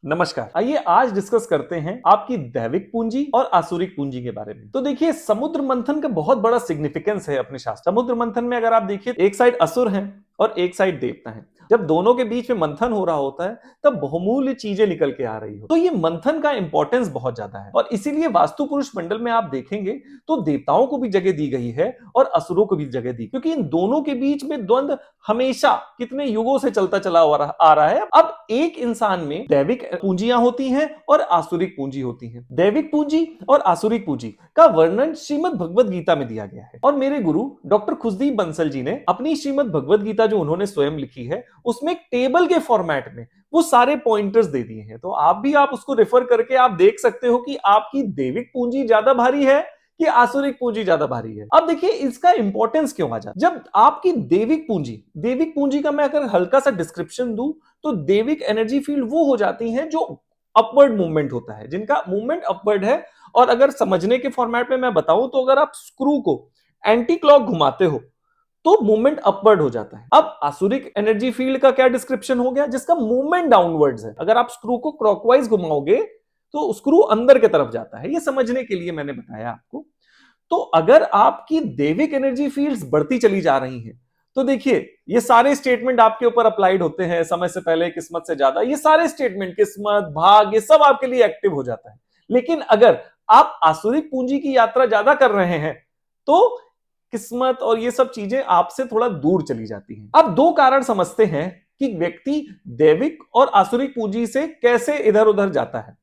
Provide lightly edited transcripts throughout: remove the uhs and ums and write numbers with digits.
नमस्कार। आइए आज डिस्कस करते हैं आपकी दैविक पूंजी और आसुरिक पूंजी के बारे में। तो देखिए, समुद्र मंथन का बहुत बड़ा सिग्निफिकेंस है अपने शास्त्र। समुद्र मंथन में अगर आप देखिए, एक साइड असुर हैं और एक साइड देवता हैं। जब दोनों के बीच में मंथन हो रहा होता है तब बहुमूल्य चीजें निकल के आ रही हो, तो ये मंथन का इंपॉर्टेंस बहुत ज्यादा है। और इसीलिए वास्तु पुरुष मंडल में आप देखेंगे तो देवताओं को भी जगह दी गई है और असुरों को भी जगह दी, क्योंकि इन दोनों के बीच में द्वंद्व हमेशा कितने युगों से चलता चला आ रहा है। अब एक इंसान में दैविक पूंजियां होती हैं और आसुरिक पूंजी होती हैं। दैविक पूंजी और आसुरिक पूंजी का वर्णन श्रीमद् भगवद गीता में दिया गया है और मेरे गुरु डॉक्टर खुशदीप बंसल जी ने अपनी श्रीमद् भगवद गीता जो उन्होंने स्वयं लिखी है उसमें एक टेबल के फॉर्मेट में वो सारे पॉइंटर्स दे दिए हैं। तो आप उसको रेफर करके आप देख सकते हो कि आपकी दैविक पूंजी ज्यादा भारी है कि आसुरिक पूंजी ज्यादा भारी है। अब देखिए, इसका इंपॉर्टेंस क्यों आ जाता है। जब आपकी दैविक पूंजी का मैं अगर हल्का सा डिस्क्रिप्शन दूं तो दैविक एनर्जी फील्ड वो हो जाती हैं जो अपवर्ड मूवमेंट होता है, जिनका मूवमेंट अपवर्ड है। और अगर समझने के फॉर्मेट में मैं बताऊं तो अगर आप स्क्रू को एंटी क्लॉक घुमाते हो तो मूवमेंट अपवर्ड हो जाता है। अब आसुरिक एनर्जी फील्ड का क्या डिस्क्रिप्शन हो गया, जिसका मूवमेंट डाउनवर्ड्स है। अगर आप स्क्रू को क्लॉकवाइज घुमाओगे तो स्क्रू अंदर की तरफ जाता है। ये समझने के लिए मैंने बताया आपको। तो अगर आपकी दैविक एनर्जी फील्ड्स बढ़ती चली जा रही हैं तो देखिए, ये सारे स्टेटमेंट आपके ऊपर अप्लाइड होते हैं। समय से पहले, किस्मत से ज्यादा, ये सारे स्टेटमेंट, किस्मत, भाग, ये सब आपके लिए एक्टिव हो जाता है। लेकिन अगर आप आसुरिक पूंजी की यात्रा ज्यादा कर रहे हैं तो किस्मत और ये सब चीजें आपसे थोड़ा दूर चली जाती हैं। अब दो कारण समझते हैं कि व्यक्ति दैविक और आसुरिक पूंजी से कैसे इधर उधर जाता है।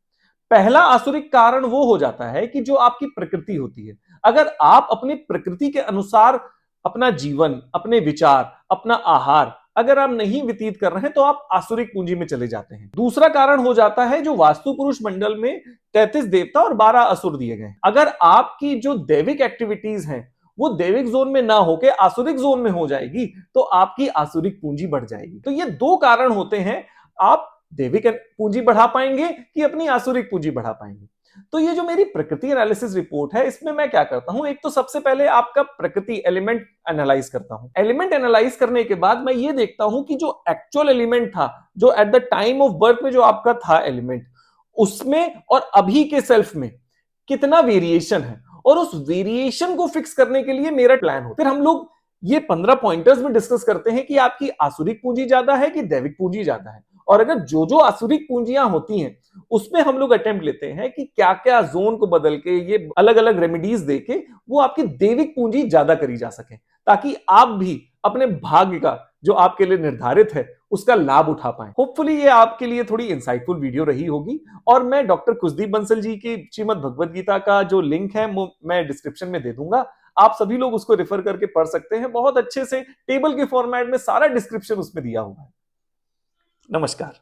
पहला आसुरिक कारण वो हो जाता है कि जो आपकी प्रकृति होती है। अगर आप अपनी प्रकृति के अनुसार अपना जीवन, अपने विचार, अपना आहार अगर आप नहीं व्यतीत कर रहे हैं तो आप आसुरिक पूंजी में चले जाते हैं। दूसरा कारण हो जाता है जो वास्तु पुरुष मंडल में 33 देवता और 12 असुर दिए गए। अगर आपकी जो दैविक एक्टिविटीज हैं वो दैविक जोन में ना होकर आसुरिक जोन में हो जाएगी तो आपकी आसुरिक पूंजी बढ़ जाएगी। तो ये दो कारण होते हैं, आप दैविक पूंजी बढ़ा पाएंगे कि अपनी आसुरिक पूंजी बढ़ा पाएंगे। तो ये जो मेरी प्रकृति एनालिसिस रिपोर्ट है, इसमें मैं क्या करता हूं, एक तो सबसे पहले आपका प्रकृति एलिमेंट एनालाइज करता हूं। एलिमेंट एनालाइज करने के बाद मैं ये देखता हूं कि जो एक्चुअल एलिमेंट था, जो at the time of birth में जो आपका था एलिमेंट, उसमें और अभी के सेल्फ में कितना वेरिएशन है, और उस वेरिएशन को फिक्स करने के लिए मेरा प्लान हो। फिर हम लोग ये 15 पॉइंटर्स में डिस्कस करते हैं कि आपकी आसुरिक पूंजी ज्यादा है कि दैविक पूंजी ज्यादा है। और अगर जो जो आसुरिक पूंजियां होती हैं उसमें हम लोग अटेम्प्ट लेते हैं कि क्या क्या जोन को बदल के, ये अलग अलग रेमेडीज देके वो आपकी दैविक पूंजी ज्यादा करी जा सके, ताकि आप भी अपने भाग्य का जो आपके लिए निर्धारित है उसका लाभ उठा पाए। होपफुली ये आपके लिए थोड़ी इंसाइटफुल वीडियो रही होगी। और मैं डॉक्टर खुशदीप बंसल जी की श्रीमद् भगवद गीता का जो लिंक है वो मैं डिस्क्रिप्शन में दे दूंगा। आप सभी लोग उसको रेफर करके पढ़ सकते हैं। बहुत अच्छे से टेबल के फॉर्मेट में सारा डिस्क्रिप्शन उसमें दिया हुआ है। नमस्कार।